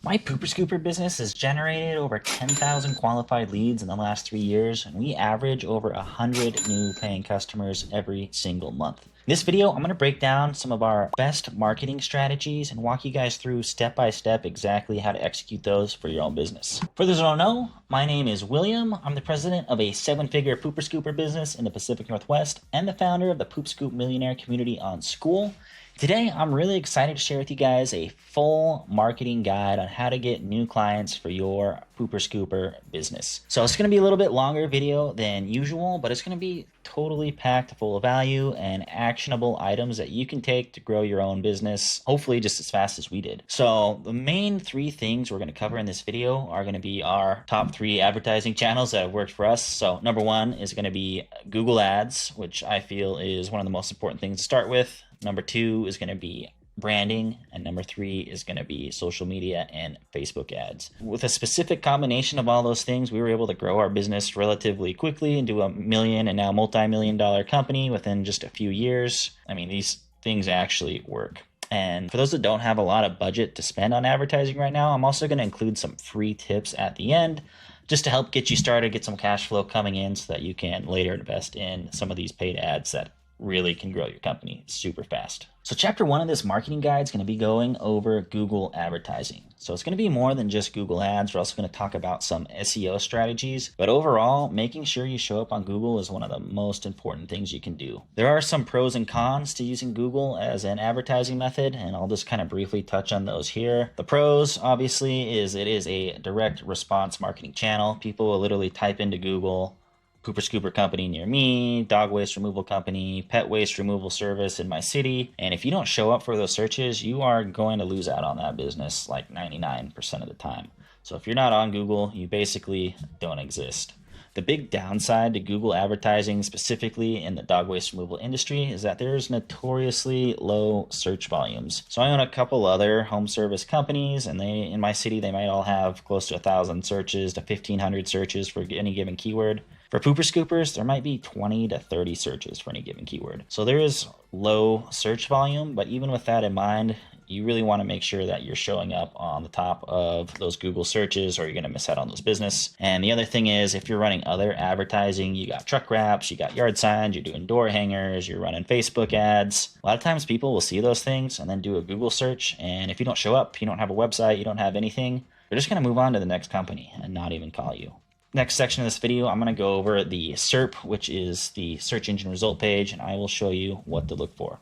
My Pooper Scooper business has generated over 10,000 qualified leads in the last 3 years, and we average over 100 new paying customers every single month. In this video, I'm going to break down some of our best marketing strategies and walk you guys through step by step exactly how to execute those for your own business. For those who don't know, my name is William. I'm the president of a 7-figure Pooper Scooper business in the Pacific Northwest and the founder of the Poop Scoop Millionaire community on School. Today, I'm really excited to share with you guys a full marketing guide on how to get new clients for your Pooper Scooper business. So it's going to be a little bit longer video than usual, but it's going to be totally packed full of value and actionable items that you can take to grow your own business, hopefully just as fast as we did. So the main 3 things we're going to cover in this video are going to be our top 3 advertising channels that have worked for us. So number 1 is going to be Google Ads, which I feel is one of the most important things to start with. Number 2 is going to be branding, and number 3 is going to be social media and Facebook ads. With a specific combination of all those things, we were able to grow our business relatively quickly into $1 million and now multi-million-dollar company within just a few years. I mean, these things actually work. And for those that don't have a lot of budget to spend on advertising right now, I'm also going to include some free tips at the end just to help get you started, get some cash flow coming in so that you can later invest in some of these paid ads that really can grow your company super fast. So chapter 1 of this marketing guide is going to be going over Google advertising. So it's going to be more than just Google ads. We're also going to talk about some SEO strategies, but overall, making sure you show up on Google is one of the most important things you can do. There are some pros and cons to using Google as an advertising method, and I'll just kind of briefly touch on those here. The pros, obviously, is it is a direct response marketing channel. People will literally type into Google, Pooper Scooper company near me, dog waste removal company, pet waste removal service in my city. And if you don't show up for those searches, you are going to lose out on that business like 99% of the time. So if you're not on Google, you basically don't exist. The big downside to Google advertising, specifically in the dog waste removal industry, is that there's notoriously low search volumes. So I own a couple other home service companies, and in my city, they might all have close to 1,000 searches to 1,500 searches for any given keyword. For Pooper Scoopers, there might be 20 to 30 searches for any given keyword. So there is low search volume, but even with that in mind, you really want to make sure that you're showing up on the top of those Google searches or you're going to miss out on those business. And the other thing is, if you're running other advertising, you got truck wraps, you got yard signs, you're doing door hangers, you're running Facebook ads. A lot of times people will see those things and then do a Google search. And if you don't show up, you don't have a website, you don't have anything, they're just going to move on to the next company and not even call you. Next section of this video, I'm going to go over the SERP, which is the search engine result page, and I will show you what to look for.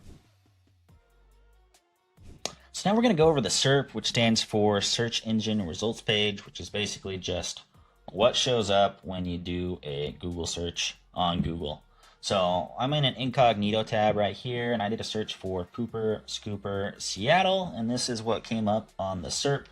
So now we're going to go over the SERP, which stands for search engine results page, which is basically just what shows up when you do a Google search on Google. So I'm in an incognito tab right here, and I did a search for Pooper Scooper Seattle, and this is what came up on the SERP.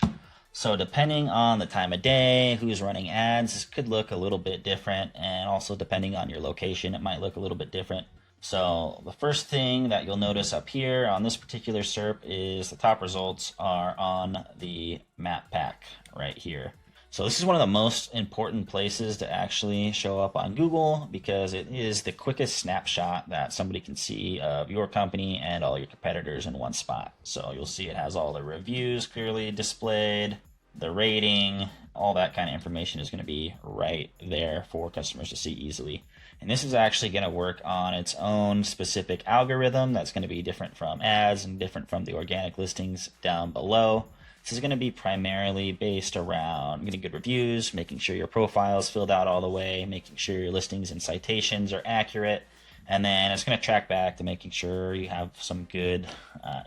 So depending on the time of day, who's running ads, this could look a little bit different, and also depending on your location, it might look a little bit different. So the first thing that you'll notice up here on this particular SERP is the top results are on the map pack right here. So this is one of the most important places to actually show up on Google because it is the quickest snapshot that somebody can see of your company and all your competitors in one spot. So you'll see it has all the reviews clearly displayed, the rating, all that kind of information is going to be right there for customers to see easily. And this is actually going to work on its own specific algorithm that's going to be different from ads and different from the organic listings down below. This is going to be primarily based around getting good reviews, making sure your profile is filled out all the way, making sure your listings and citations are accurate, and then it's going to track back to making sure you have some good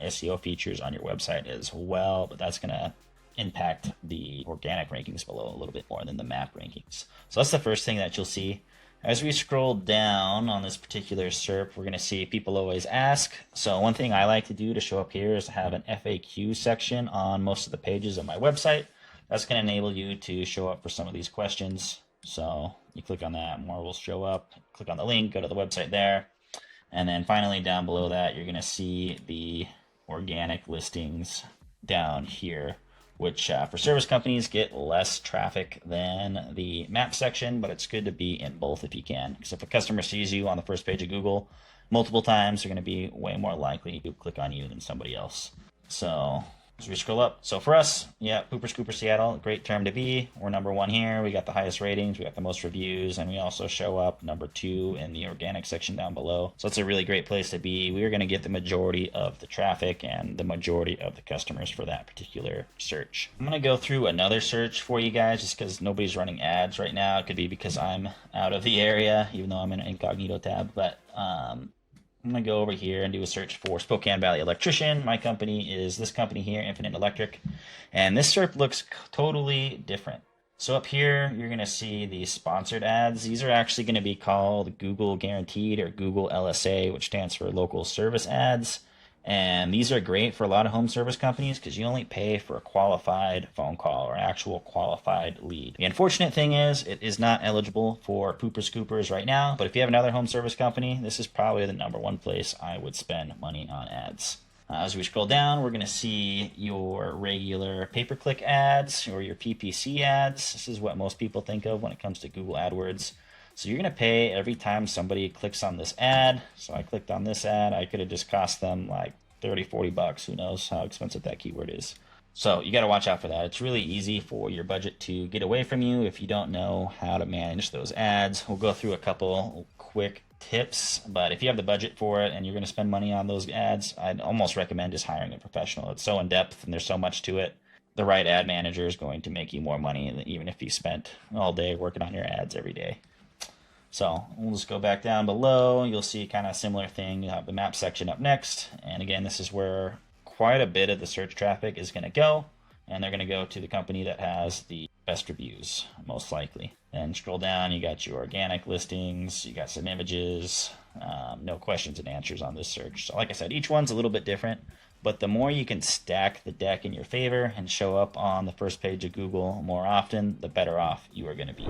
SEO features on your website as well, but that's going to impact the organic rankings below a little bit more than the map rankings. So that's the first thing that you'll see. As we scroll down on this particular SERP, we're going to see people always ask. So one thing I like to do to show up here is to have an FAQ section on most of the pages of my website. That's going to enable you to show up for some of these questions. So you click on that, more will show up. Click on the link, go to the website there. And then finally down below that, you're going to see the organic listings down here, which for service companies get less traffic than the map section, but it's good to be in both if you can. Because if a customer sees you on the first page of Google multiple times, they're going to be way more likely to click on you than somebody else. So As we scroll up, so for us, yeah, Pooper Scooper Seattle, great term to be. We're #1 here. We got the highest ratings, we got the most reviews, and we also show up #2 in the organic section down below. So it's a really great place to be. We're going to get the majority of the traffic and the majority of the customers for that particular search. I'm going to go through another search for you guys just because nobody's running ads right now. It could be because I'm out of the area, even though I'm in an incognito tab, but I'm going to go over here and do a search for Spokane Valley Electrician. My company is this company here, Infinite Electric. And this SERP looks totally different. So up here, you're going to see the sponsored ads. These are actually going to be called Google Guaranteed or Google LSA, which stands for Local Service Ads. And these are great for a lot of home service companies because you only pay for a qualified phone call or actual qualified lead. The unfortunate thing is it is not eligible for Pooper Scoopers right now, but if you have another home service company, this is probably the #1 place I would spend money on ads. As we scroll down, we're going to see your regular pay-per-click ads or your PPC ads. This is what most people think of when it comes to Google AdWords. So you're going to pay every time somebody clicks on this ad. So I clicked on this ad. I could have just cost them like 30, 40 bucks. Who knows how expensive that keyword is. So you got to watch out for that. It's really easy for your budget to get away from you if you don't know how to manage those ads. We'll go through a couple quick tips, but if you have the budget for it and you're going to spend money on those ads, I'd almost recommend just hiring a professional. It's so in depth and there's so much to it. The right ad manager is going to make you more money than even if you spent all day working on your ads every day. So we'll just go back down below. You'll see kind of a similar thing. You'll have the map section up next. And again, this is where quite a bit of the search traffic is going to go. And they're going to go to the company that has the best reviews, most likely. And scroll down, you got your organic listings, you got some images, no questions and answers on this search. So like I said, each one's a little bit different. But the more you can stack the deck in your favor and show up on the first page of Google more often, the better off you are going to be.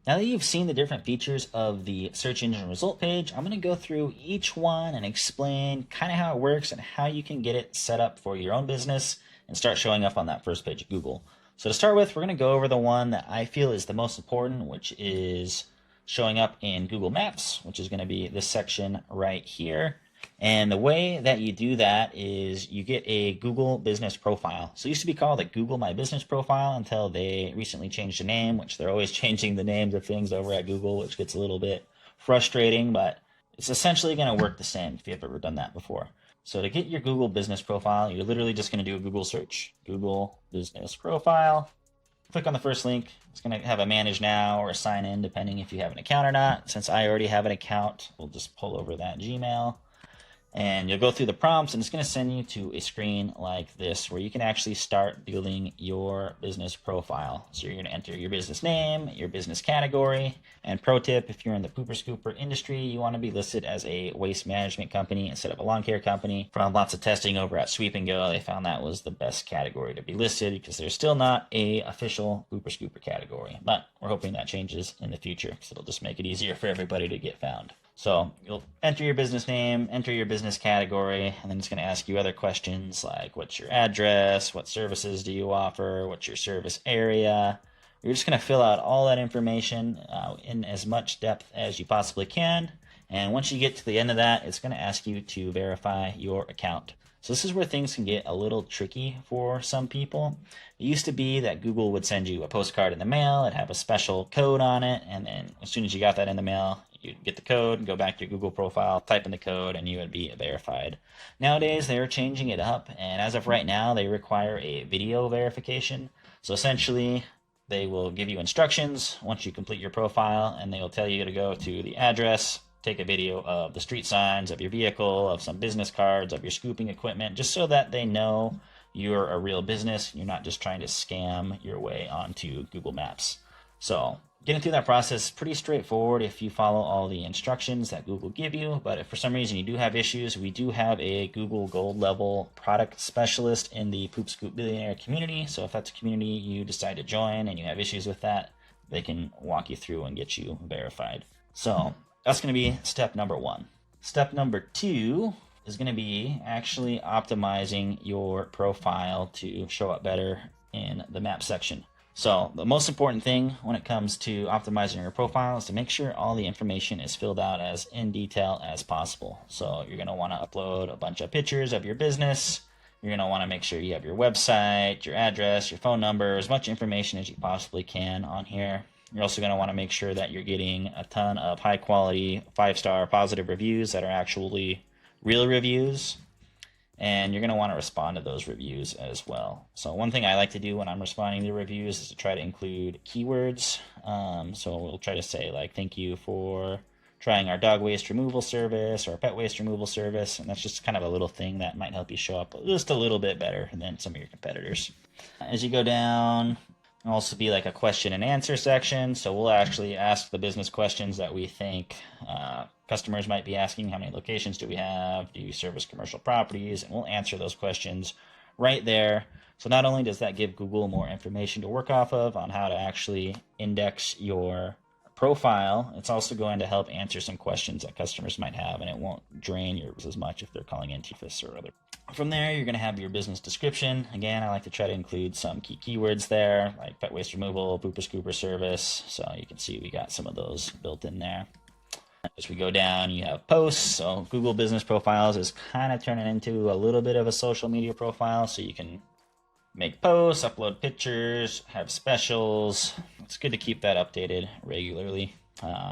Now that you've seen the different features of the search engine result page, I'm going to go through each one and explain kind of how it works and how you can get it set up for your own business and start showing up on that first page of Google. So to start with, we're going to go over the one that I feel is the most important, which is showing up in Google Maps, which is going to be this section right here. And the way that you do that is you get a Google Business Profile. So it used to be called a Google My Business Profile until they recently changed the name, which they're always changing the names of things over at Google, which gets a little bit frustrating, but it's essentially going to work the same if you've ever done that before. So to get your Google Business Profile, you're literally just going to do a Google search, Google Business Profile. Click on the first link. It's going to have a manage now or a sign in, depending if you have an account or not. Since I already have an account, we'll just pull over that Gmail. And you'll go through the prompts, and it's going to send you to a screen like this where you can actually start building your business profile. So you're going to enter your business name, your business category, and pro tip, if you're in the pooper scooper industry, you want to be listed as a waste management company instead of a lawn care company. From lots of testing over at Sweep and Go, they found that was the best category to be listed because there's still not a official pooper scooper category. But we're hoping that changes in the future because it'll just make it easier for everybody to get found. So you'll enter your business name, enter your business category, and then it's going to ask you other questions like what's your address, what services do you offer, what's your service area. You're just going to fill out all that information in as much depth as you possibly can. And once you get to the end of that, it's going to ask you to verify your account. So this is where things can get a little tricky for some people. It used to be that Google would send you a postcard in the mail, it'd have a special code on it, and then as soon as you got that in the mail, you'd get the code, go back to your Google profile, type in the code, and you would be verified. Nowadays, they're changing it up, and as of right now, they require a video verification. So essentially, they will give you instructions once you complete your profile, and they will tell you to go to the address, take a video of the street signs, of your vehicle, of some business cards, of your scooping equipment, just so that they know you're a real business. You're not just trying to scam your way onto Google Maps. So getting through that process is pretty straightforward if you follow all the instructions that Google give you, but if for some reason you do have issues, we do have a Google Gold level product specialist in the Poop Scoop Millionaire community. So if that's a community you decide to join and you have issues with that, they can walk you through and get you verified. So that's going to be step number one. Step number two is going to be actually optimizing your profile to show up better in the map section. So the most important thing when it comes to optimizing your profile is to make sure all the information is filled out as in detail as possible. So you're going to want to upload a bunch of pictures of your business. You're going to want to make sure you have your website, your address, your phone number, as much information as you possibly can on here. You're also going to want to make sure that you're getting a ton of high quality 5-star positive reviews that are actually real reviews. And you're going to want to respond to those reviews as well. So one thing I like to do when I'm responding to reviews is to try to include keywords. So we'll try to say like, thank you for trying our dog waste removal service or pet waste removal service. And that's just kind of a little thing that might help you show up just a little bit better than some of your competitors. As you go down, there'll also be like a question and answer section. So we'll actually ask the business questions that we think customers might be asking. How many locations do we have? Do you service commercial properties? And we'll answer those questions right there. So not only does that give Google more information to work off of on how to actually index your profile, it's also going to help answer some questions that customers might have, and it won't drain yours as much if they're calling into office or other. From there, you're going to have your business description. Again, I like to try to include some key keywords there, like pet waste removal, pooper scooper service. So you can see we got some of those built in there. As we go down, you have posts. So Google Business Profiles is kind of turning into a little bit of a social media profile. So you can make posts, upload pictures, have specials. It's good to keep that updated regularly.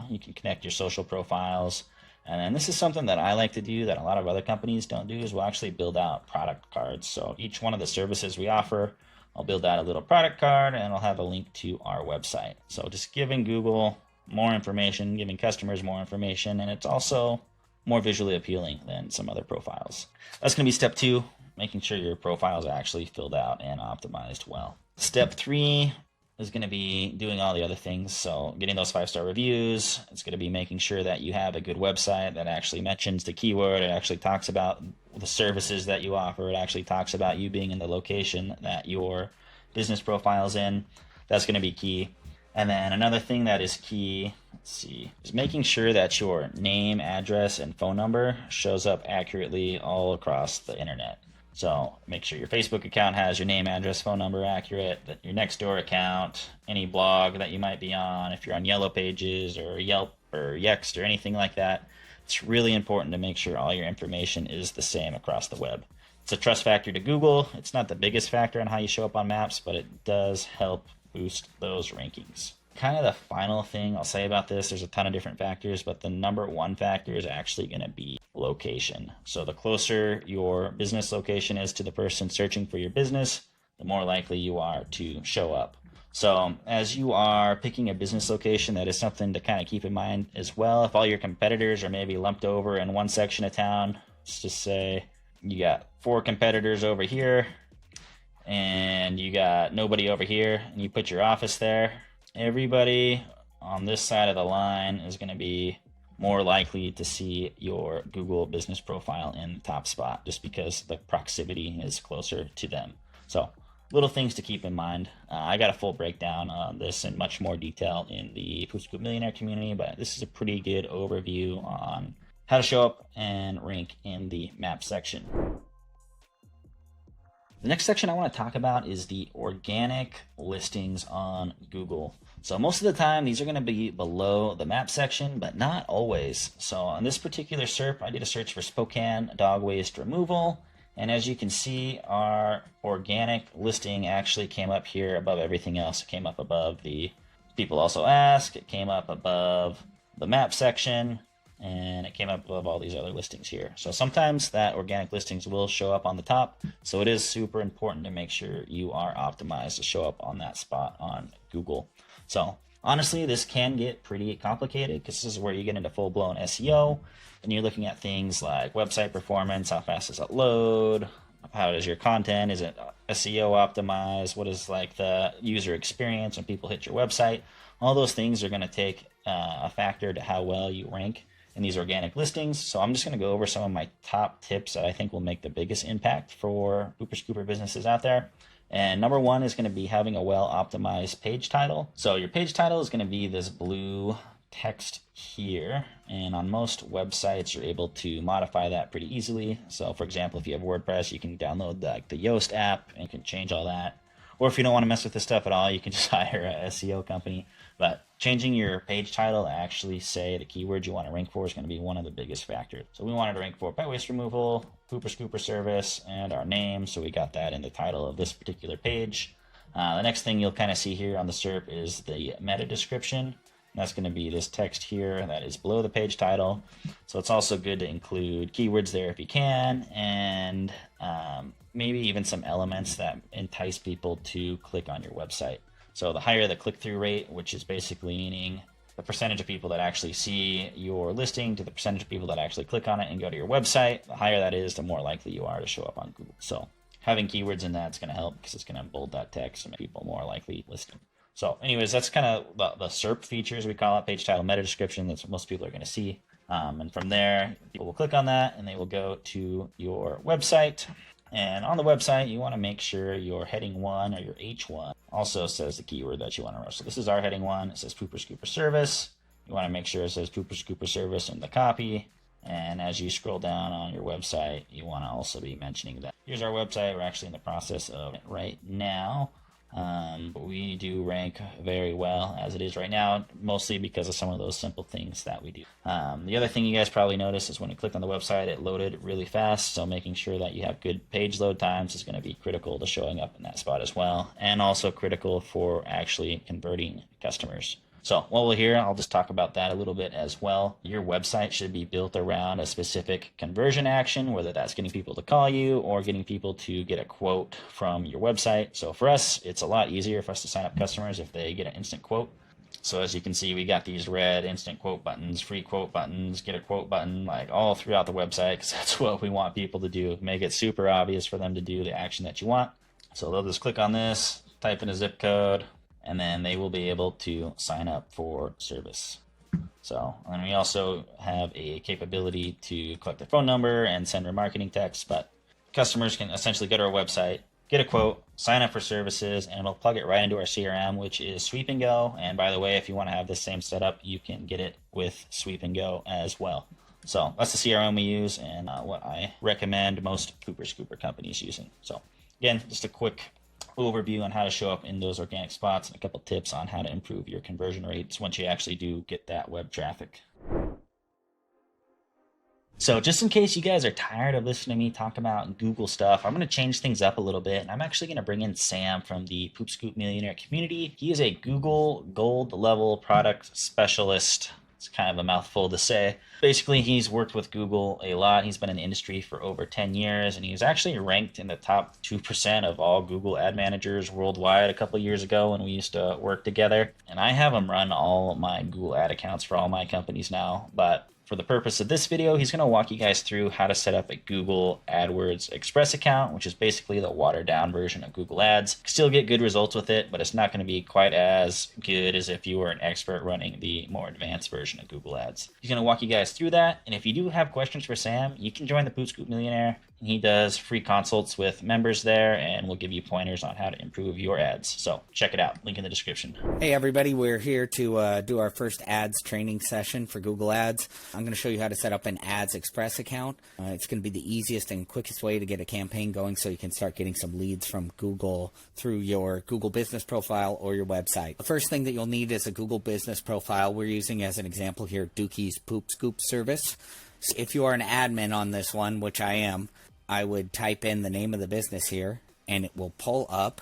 You can connect your social profiles. And then this is something that I like to do that a lot of other companies don't do, is we'll actually build out product cards. So each one of the services we offer, I'll build out a little product card and I'll have a link to our website. So just giving Google more information, giving customers more information, and it's also more visually appealing than some other profiles. That's going to be step 2, making sure your profile is actually filled out and optimized well. Step 3 is going to be doing all the other things. So getting those 5-star reviews. It's going to be making sure that you have a good website that actually mentions the keyword. It actually talks about the services that you offer. It actually talks about you being in the location that your business profile is in. That's going to be key. And then another thing that is key, is making sure that your name, address, and phone number shows up accurately all across the internet. So make sure your Facebook account has your name, address, phone number accurate, that your Nextdoor account, any blog that you might be on, if you're on Yellow Pages or Yelp or Yext or anything like that, it's really important to make sure all your information is the same across the web. It's a trust factor to Google. It's not the biggest factor on how you show up on maps, but it does help boost those rankings. Kind of the final thing I'll say about this, there's a ton of different factors, but the number one factor is actually going to be location. So the closer your business location is to the person searching for your business, the more likely you are to show up. So as you are picking a business location, that is something to kind of keep in mind as well. If all your competitors are maybe lumped over in one section of town, let's just say you got 4 competitors over here and you got nobody over here, and you put your office there, everybody on this side of the line is going to be more likely to see your Google business profile in the top spot, just because the proximity is closer to them. So little things to keep in mind. I got a full breakdown on this in much more detail in the Poop Scoop Millionaire community, but this is a pretty good overview on how to show up and rank in the map section. The next section I want to talk about is the organic listings on Google. So most of the time, these are going to be below the map section, but not always. So on this particular SERP, I did a search for Spokane dog waste removal. And as you can see, our organic listing actually came up here above everything else. It came up above the people also ask. It came up above the map section. And it came up above all these other listings here. So sometimes that organic listings will show up on the top. So it is super important to make sure you are optimized to show up on that spot on Google. So honestly, this can get pretty complicated, because this is where you get into full-blown SEO. And you're looking at things like website performance, how fast does it load, how does your content, is it SEO optimized, what is like the user experience when people hit your website. All those things are going to take a factor to how well you rank in these organic listings. So I'm just going to go over some of my top tips that I think will make the biggest impact for pooper scooper businesses out there. And number 1 is going to be having a well-optimized page title. So your page title is going to be this blue text here. And on most websites, you're able to modify that pretty easily. So for example, if you have WordPress, you can download the Yoast app and you can change all that. Or if you don't want to mess with this stuff at all, you can just hire a SEO company. But changing your page title to actually say the keywords you want to rank for is going to be one of the biggest factors. So we wanted to rank for pet waste removal, pooper scooper service, and our name. So we got that in the title of this particular page. The next thing you'll kind of see here on the SERP is the meta description. That's going to be this text here that is below the page title. So it's also good to include keywords there if you can, and maybe even some elements that entice people to click on your website. So the higher the click-through rate, which is basically meaning the percentage of people that actually see your listing to the percentage of people that actually click on it and go to your website, the higher that is, the more likely you are to show up on Google. So having keywords in that's going to help because it's going to bold that text and make people more likely listing. So anyways, that's kind of the SERP features, we call it, page title, meta description. That's what most people are going to see. And from there, people will click on that and they will go to your website. And on the website, you want to make sure your heading 1 or your H1 also says the keyword that you want to run. So this is our heading 1. It says Pooper Scooper Service. You want to make sure it says Pooper Scooper Service in the copy. And as you scroll down on your website, you want to also be mentioning that. Here's our website. We're actually in the process of it right now. But we do rank very well as it is right now, mostly because of some of those simple things that we do. The other thing you guys probably noticed is when you click on the website, it loaded really fast. So making sure that you have good page load times is going to be critical to showing up in that spot as well, and also critical for actually converting customers. So while we're here, I'll just talk about that a little bit as well. Your website should be built around a specific conversion action, whether that's getting people to call you or getting people to get a quote from your website. So for us, it's a lot easier for us to sign up customers if they get an instant quote. So as you can see, we got these red instant quote buttons, free quote buttons, get a quote button, like all throughout the website, because that's what we want people to do. Make it super obvious for them to do the action that you want. So they'll just click on this, type in a zip code, and then they will be able to sign up for service. So, and we also have a capability to collect their phone number and send remarketing texts, but customers can essentially go to our website, get a quote, sign up for services, and it'll plug it right into our CRM, which is Sweep and Go. And by the way, if you want to have this same setup, you can get it with Sweep and Go as well. So that's the CRM we use and what I recommend most Pooper Scooper companies using. So again, just a quick overview on how to show up in those organic spots and a couple tips on how to improve your conversion rates once you actually do get that web traffic. So just in case you guys are tired of listening to me talk about Google stuff, I'm going to change things up a little bit, and I'm actually going to bring in Sam from the Poop Scoop Millionaire community. He is a Google Gold level product specialist. It's kind of a mouthful to say. Basically, he's worked with Google a lot. He's been in the industry for over 10 years, and he's actually ranked in the top 2% of all Google ad managers worldwide a couple years ago when we used to work together. And I have him run all my Google ad accounts for all my companies now, but for the purpose of this video, he's going to walk you guys through how to set up a Google AdWords Express account, which is basically the watered down version of Google Ads. Still get good results with it, but it's not going to be quite as good as if you were an expert running the more advanced version of Google Ads. He's going to walk you guys through that, and if you do have questions for Sam, you can join the Poop Scoop Millionaire. He does free consults with members there, and we'll give you pointers on how to improve your ads. So check it out. Link in the description. Hey everybody, we're here to do our first ads training session for Google Ads. I'm going to show you how to set up an Ads Express account. It's going to be the easiest and quickest way to get a campaign going so you can start getting some leads from Google through your Google business profile or your website. The first thing that you'll need is a Google business profile. We're using as an example here Dookie's Poop Scoop service. So if you are an admin on this one, which I am, I would type in the name of the business here, and it will pull up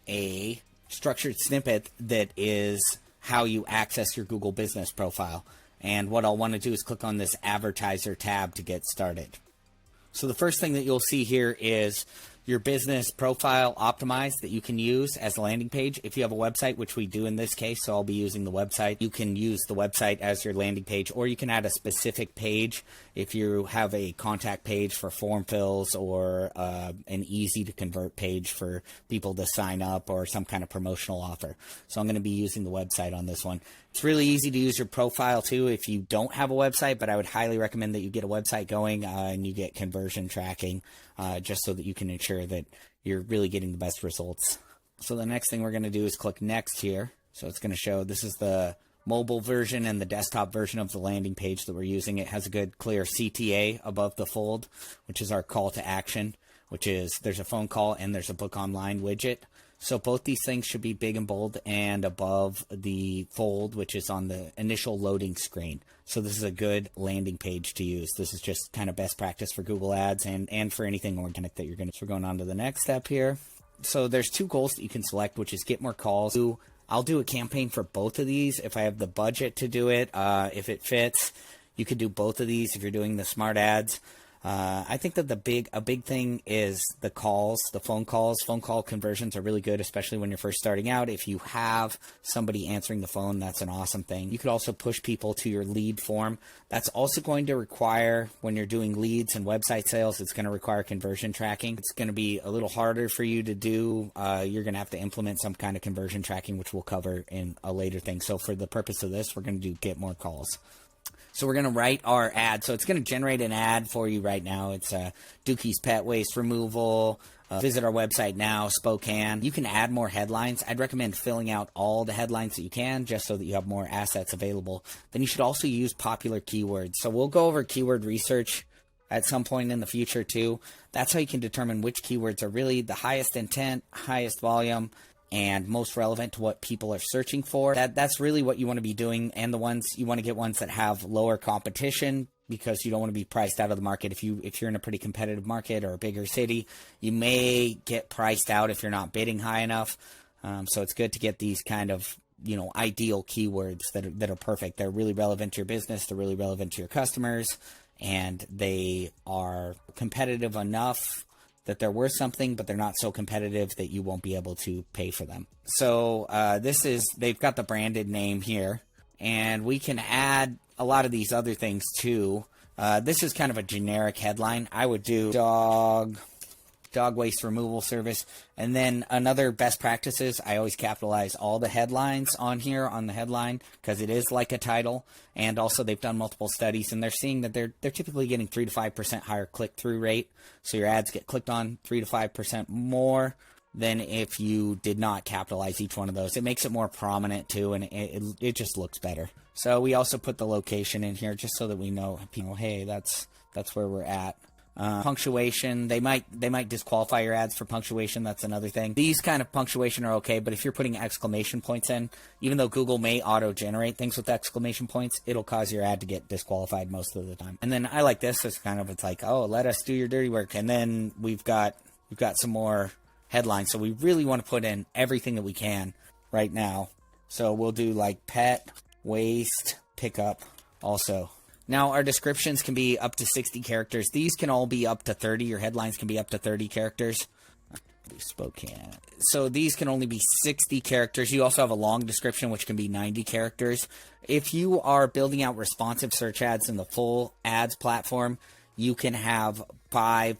a structured snippet that is how you access your Google business profile. And what I'll want to do is click on this advertiser tab to get started. So the first thing that you'll see here is your business profile optimized that you can use as a landing page. If you have a website, which we do in this case, so I'll be using the website, you can use the website as your landing page, or you can add a specific page if you have a contact page for form fills or an easy to convert page for people to sign up or some kind of promotional offer. So I'm going to be using the website on this one. It's really easy to use your profile too if you don't have a website, but I would highly recommend that you get a website going and you get conversion tracking just so that you can ensure that you're really getting the best results. So the next thing we're going to do is click next here. So it's going to show this is the mobile version and the desktop version of the landing page that we're using. It has a good clear CTA above the fold, which is our call to action, which is there's a phone call and there's a book online widget. So both these things should be big and bold and above the fold, which is on the initial loading screen. So this is a good landing page to use. This is just kind of best practice for Google Ads and for anything organic that you're going to. So we're going on to the next step here. So there's 2 goals that you can select, which is get more calls. I'll do a campaign for both of these if I have the budget to do it. If it fits, you could do both of these if you're doing the smart ads. I think that a big thing is the calls, the phone calls. Phone call conversions are really good, especially when you're first starting out. If you have somebody answering the phone, that's an awesome thing. You could also push people to your lead form. That's also going to require, when you're doing leads and website sales, it's going to require conversion tracking. It's going to be a little harder for you to do. You're going to have to implement some kind of conversion tracking, which we'll cover in a later thing. So for the purpose of this, we're going to do get more calls. So we're going to write our ad. So it's going to generate an ad for you right now. It's Dookie's Pet Waste Removal. Visit our website now, Spokane. You can add more headlines. I'd recommend filling out all the headlines that you can just so that you have more assets available. Then you should also use popular keywords. So we'll go over keyword research at some point in the future too. That's how you can determine which keywords are really the highest intent, highest volume, and most relevant to what people are searching for. That's really what you want to be doing. And the ones you want to get ones that have lower competition, because you don't want to be priced out of the market. If you're in a pretty competitive market or a bigger city, you may get priced out if you're not bidding high enough. So it's good to get these kind of, ideal keywords that are perfect. They're really relevant to your business. They're really relevant to your customers, and they are competitive enough that they're worth something, but they're not so competitive that you won't be able to pay for them. So they've got the branded name here, and we can add a lot of these other things too. This is kind of a generic headline. I would do dog waste removal service. And then another best practices, I always capitalize all the headlines on here on the headline, because it is like a title. And also they've done multiple studies, and they're seeing that they're typically getting 3 to 5% higher click-through rate. So your ads get clicked on 3 to 5% more than if you did not capitalize each one of those. It makes it more prominent too, and it just looks better. So we also put the location in here just so that we know, hey, that's where we're at. Punctuation, they might disqualify your ads for punctuation. That's another thing. These kind of punctuation are okay, but if you're putting exclamation points in, even though Google may auto-generate things with exclamation points, it'll cause your ad to get disqualified most of the time. And then I like this. It's like, oh, let us do your dirty work. And then we've got some more headlines. So we really want to put in everything that we can right now. So we'll do like pet waste pickup also. Now, our descriptions can be up to 60 characters. These can all be up to 30. Your headlines can be up to 30 characters. Spokane. So these can only be 60 characters. You also have a long description, which can be 90 characters. If you are building out responsive search ads in the full ads platform, you can have 5+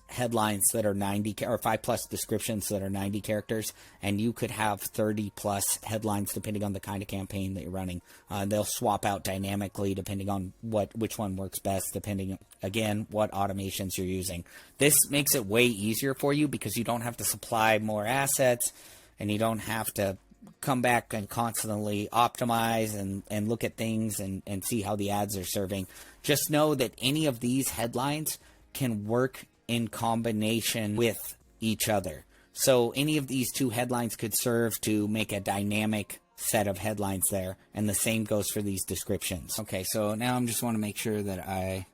headlines that are 90, or 5+ descriptions that are 90 characters, and you could have 30+ headlines depending on the kind of campaign that you're running. They'll swap out dynamically depending on which one works best, depending, again, what automations you're using. This makes it way easier for you because you don't have to supply more assets, and you don't have to come back and constantly optimize and look at things and see how the ads are serving. Just know that any of these headlines can work in combination with each other. So any of these 2 headlines could serve to make a dynamic set of headlines there, and the same goes for these descriptions. Okay, so now I just want to make sure that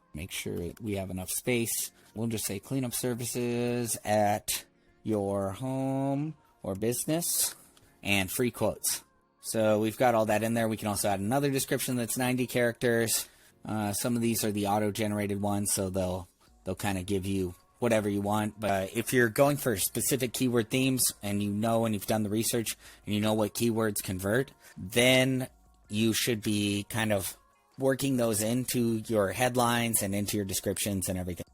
we have enough space. We'll just say cleanup services at your home or business, and free quotes. So we've got all that in there. We can also add another description that's 90 characters. Some of these are the auto-generated ones, so they'll kind of give you whatever you want. But if you're going for specific keyword themes, and you've done the research and you know what keywords convert, then you should be kind of working those into your headlines and into your descriptions and everything.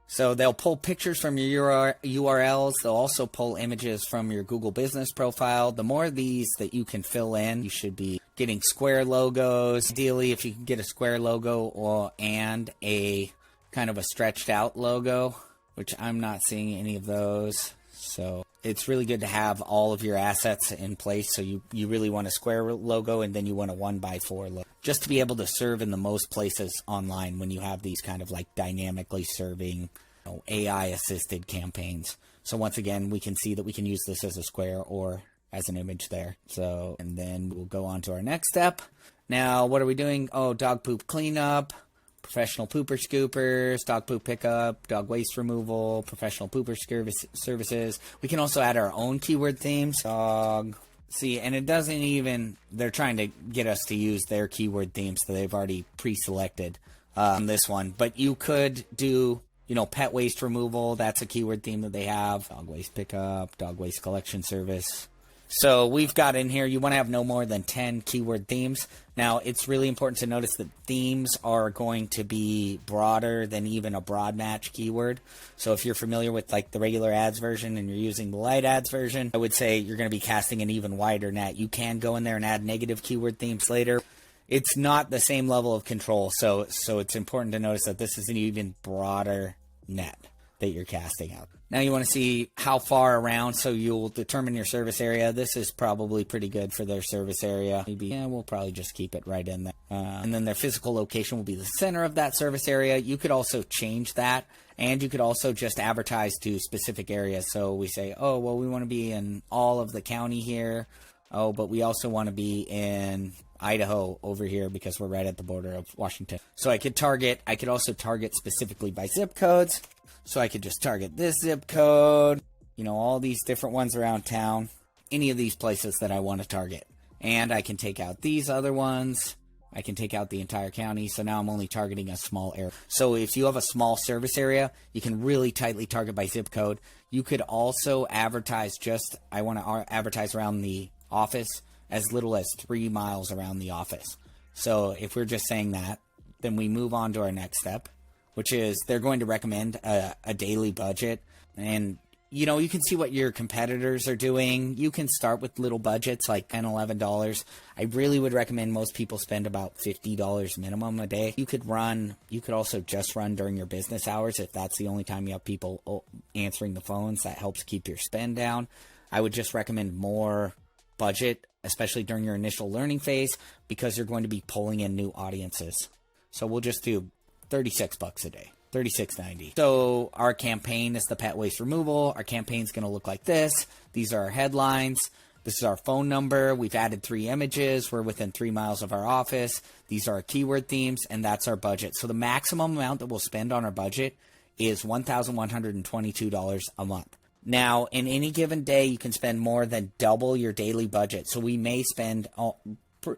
So they'll pull pictures from your URLs. They'll also pull images from your Google business profile. The more of these that you can fill in, you should be getting square logos. Ideally, if you can get a square logo and a kind of a stretched out logo, which I'm not seeing any of those. So it's really good to have all of your assets in place. So you really want a square logo, and then you want a 1x4 logo, just to be able to serve in the most places online when you have these kind of like dynamically serving AI assisted campaigns. So once again, we can see that we can use this as a square or as an image there. So, and then we'll go on to our next step. Now, what are we doing? Oh, dog poop cleanup, professional pooper scoopers, dog poop pickup, dog waste removal, professional pooper services. We can also add our own keyword themes. Dog. See, and it doesn't even, they're trying to get us to use their keyword themes that they've already pre-selected on this one. But you could do, pet waste removal. That's a keyword theme that they have. Dog waste pickup, dog waste collection service. So we've got in here, you want to have no more than 10 keyword themes. Now, it's really important to notice that themes are going to be broader than even a broad match keyword. So if you're familiar with like the regular ads version and you're using the light ads version, I would say you're going to be casting an even wider net. You can go in there and add negative keyword themes later. It's not the same level of control. So it's important to notice that this is an even broader net that you're casting out. Now you want to see how far around, so you'll determine your service area. This is probably pretty good for their service area. Maybe, we'll probably just keep it right in there. And then their physical location will be the center of that service area. You could also change that, and you could also just advertise to specific areas. So we say, oh, well, we want to be in all of the county here. Oh, but we also want to be in Idaho over here because we're right at the border of Washington. So I could also target specifically by zip codes. So I could just target this zip code, all these different ones around town, any of these places that I want to target. And I can take out these other ones. I can take out the entire county. So now I'm only targeting a small area. So if you have a small service area, you can really tightly target by zip code. You could also advertise I want to advertise around the office as little as 3 miles around the office. So if we're just saying that, then we move on to our next step, which is they're going to recommend a daily budget. And, you can see what your competitors are doing. You can start with little budgets like $10, $11. I really would recommend most people spend about $50 minimum a day. You could also just run during your business hours if that's the only time you have people answering the phones. That helps keep your spend down. I would just recommend more budget, especially during your initial learning phase, because you're going to be pulling in new audiences. So we'll just do $36 a day, $36.90. So our campaign is the pet waste removal. Our campaign's going to look like this. These are our headlines. This is our phone number. We've added 3 images. We're within 3 miles of our office. These are our keyword themes, and that's our budget. So the maximum amount that we'll spend on our budget is $1,122 a month. Now, in any given day, you can spend more than double your daily budget. So we may spend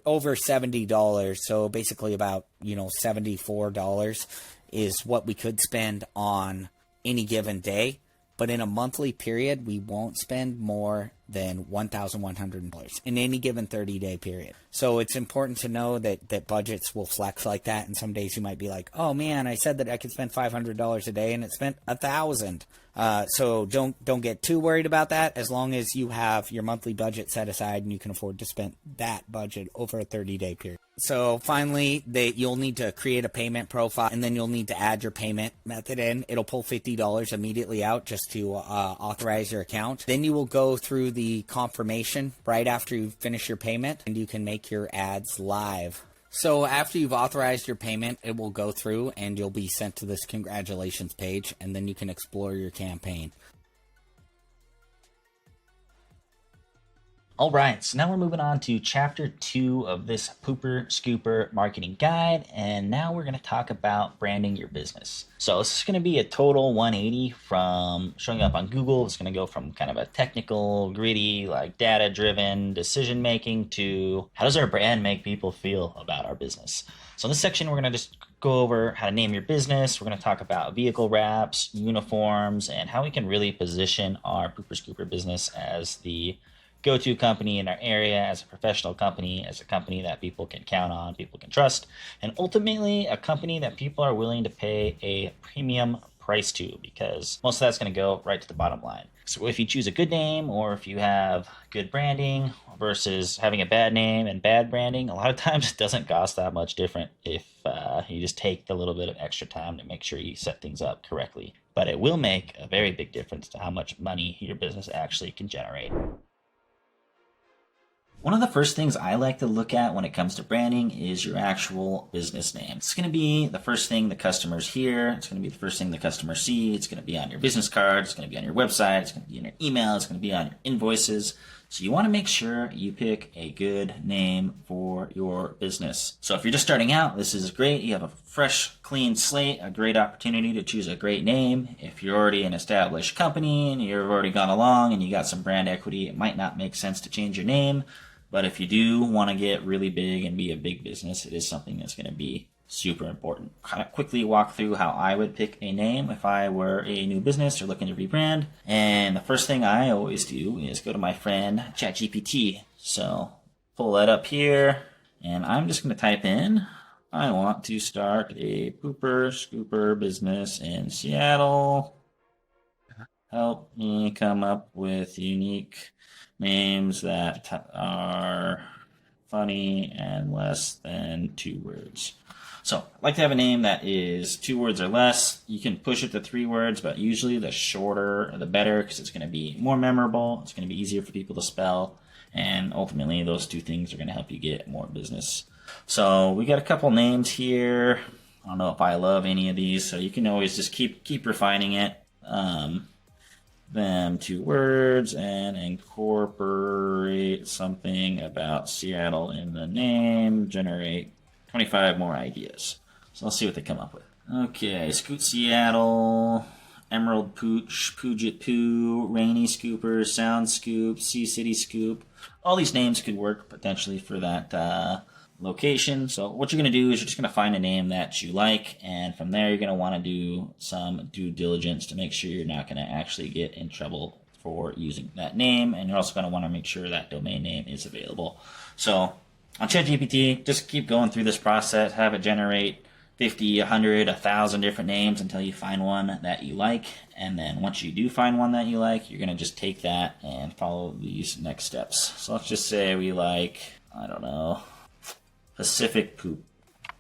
over $70. So basically about, $74 is what we could spend on any given day. But in a monthly period, we won't spend more than $1,100 in any given 30-day period. So it's important to know that budgets will flex like that. And some days you might be like, oh man, I said that I could spend $500 a day and it spent $1,000. So don't get too worried about that, as long as you have your monthly budget set aside and you can afford to spend that budget over a 30-day period. So finally, you'll need to create a payment profile, and then you'll need to add your payment method in. It'll pull $50 immediately out just to authorize your account. Then you will go through the confirmation right after you finish your payment, and you can make your ads live. So after you've authorized your payment, it will go through and you'll be sent to this congratulations page, and then you can explore your campaign. All right, so now we're moving on to chapter 2 of this Pooper Scooper marketing guide, and now we're going to talk about branding your business. So this is going to be a total 180 from showing up on Google. It's going to go from kind of a technical, gritty, like data-driven decision making to how does our brand make people feel about our business. So in this section, we're going to just go over how to name your business. We're going to talk about vehicle wraps, uniforms, and how we can really position our Pooper Scooper business as the go-to company in our area, as a professional company, as a company that people can count on, people can trust, and ultimately a company that people are willing to pay a premium price to, because most of that's going to go right to the bottom line. So if you choose a good name, or if you have good branding versus having a bad name and bad branding, a lot of times it doesn't cost that much different if you just take the little bit of extra time to make sure you set things up correctly. But it will make a very big difference to how much money your business actually can generate. One of the first things I like to look at when it comes to branding is your actual business name. It's going to be the first thing the customers hear. It's going to be the first thing the customers see. It's going to be on your business card. It's going to be on your website. It's going to be in your email. It's going to be on your invoices. So you want to make sure you pick a good name for your business. So if you're just starting out, this is great. You have a fresh, clean slate, a great opportunity to choose a great name. If you're already an established company and you've already gone along and you got some brand equity, it might not make sense to change your name. But if you do want to get really big and be a big business, it is something that's going to be super important. Kind of quickly walk through how I would pick a name if I were a new business or looking to rebrand. And the first thing I always do is go to my friend ChatGPT. So pull that up here, and I'm just going to type in, I want to start a pooper scooper business in Seattle. Help me come up with unique names that are funny and less than 2 words. So I like to have a name that is 2 words or less. You can push it to 3 words, but usually the shorter the better, because it's going to be more memorable. It's going to be easier for people to spell. And ultimately, those 2 things are going to help you get more business. So we got a couple names here. I don't know if I love any of these, so you can always just keep refining it. Them 2 words and incorporate something about Seattle in the name. Generate 25 more ideas. So let's see what they come up with. Okay, Scoot Seattle, Emerald Pooch, Puget Poo, Rainy Scooper, Sound Scoop, Sea City Scoop. All these names could work potentially for that location. So what you're going to do is you're just going to find a name that you like, and from there you're going to want to do some due diligence to make sure you're not going to actually get in trouble for using that name, and you're also going to want to make sure that domain name is available. So on ChatGPT, just keep going through this process, have it generate 50, 100, 1,000 different names until you find one that you like, and then once you do find one that you like, you're going to just take that and follow these next steps. So let's just say we like, I don't know, Pacific Poop.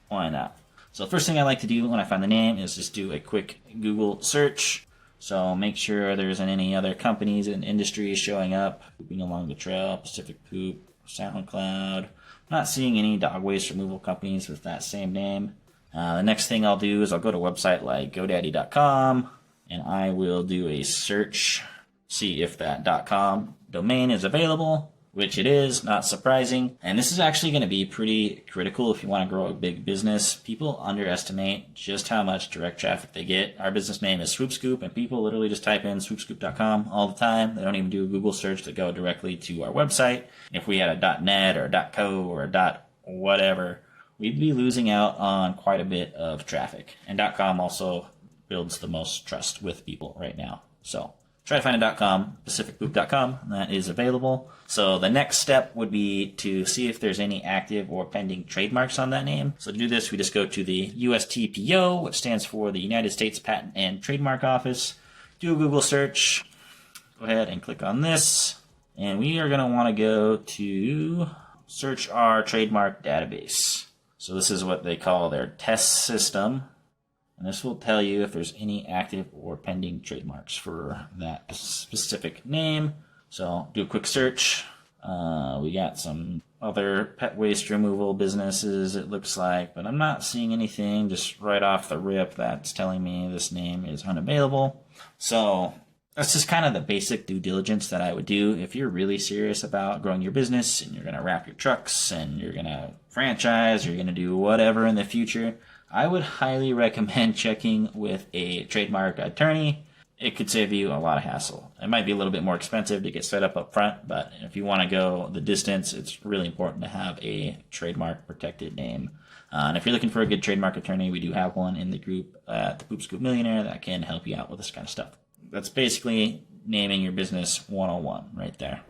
Why not? So the first thing I like to do when I find the name is just do a quick Google search. So make sure there isn't any other companies and industries showing up. Pooping along the trail, Pacific Poop, SoundCloud. I'm not seeing any dog waste removal companies with that same name. The next thing I'll do is I'll go to a website like GoDaddy.com, and I will do a search, see if that .com domain is available, which it is, not surprising. And this is actually going to be pretty critical if you want to grow a big business. People underestimate just how much direct traffic they get. Our business name is Poop Scoop, and people literally just type in swoopscoop.com all the time. They don't even do a Google search to go directly to our website. If we had a .net or a .co or a .whatever, we'd be losing out on quite a bit of traffic. And .com also builds the most trust with people right now. So try to find a .com, pacificpoop.com, that is available. So the next step would be to see if there's any active or pending trademarks on that name. So to do this, we just go to the USTPO, which stands for the United States Patent and Trademark Office. Do a Google search. Go ahead and click on this. And we are going to want to go to search our trademark database. So this is what they call their test system. And this will tell you if there's any active or pending trademarks for that specific name. So do a quick search. We got some other pet waste removal businesses, it looks like, but I'm not seeing anything just right off the rip that's telling me this name is unavailable. So that's just kind of the basic due diligence that I would do. If you're really serious about growing your business and you're going to wrap your trucks and you're going to franchise, you're going to do whatever in the future, I would highly recommend checking with a trademark attorney. It could save you a lot of hassle. It might be a little bit more expensive to get set up front, but if you want to go the distance, it's really important to have a trademark protected name. And if you're looking for a good trademark attorney, we do have one in the group at the Poop Scoop Millionaire that can help you out with this kind of stuff. That's basically naming your business 101 right there.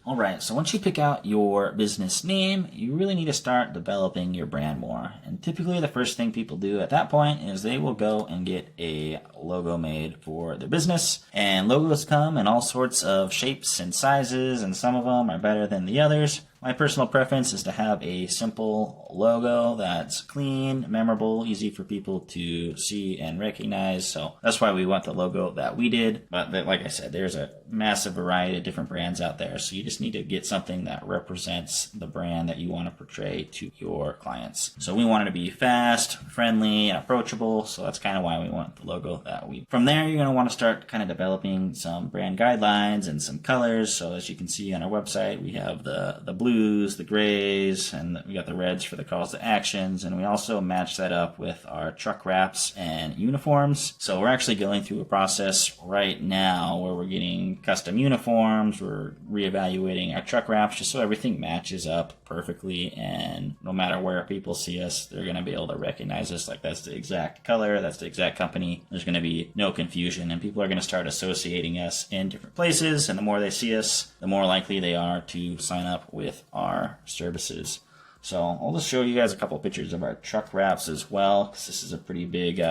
All right, so once you pick out your business name, you really need to start developing your brand more. And typically the first thing people do at that point is they will go and get a logo made for their business. And logos come in all sorts of shapes and sizes, and some of them are better than the others. My personal preference is to have a simple logo that's clean, memorable, easy for people to see and recognize. So that's why we want the logo that we did. But like I said, there's a massive variety of different brands out there. So you just need to get something that represents the brand that you want to portray to your clients. So we want it to be fast, friendly, and approachable. So that's kind of why we want the logo that we. From there, you're going to want to start kind of developing some brand guidelines and some colors. So as you can see on our website, we have the blues, the grays, and we got the reds for the calls to actions. And we also match that up with our truck wraps and uniforms. So we're actually going through a process right now where we're getting custom uniforms. We're reevaluating our truck wraps just so everything matches up perfectly. And no matter where people see us, they're going to be able to recognize us. Like that's the exact color, that's the exact company. There's going to be no confusion, and people are going to start associating us in different places. And the more they see us, the more likely they are to sign up with our services. So I'll just show you guys a couple pictures of our truck wraps as well, because this is a pretty big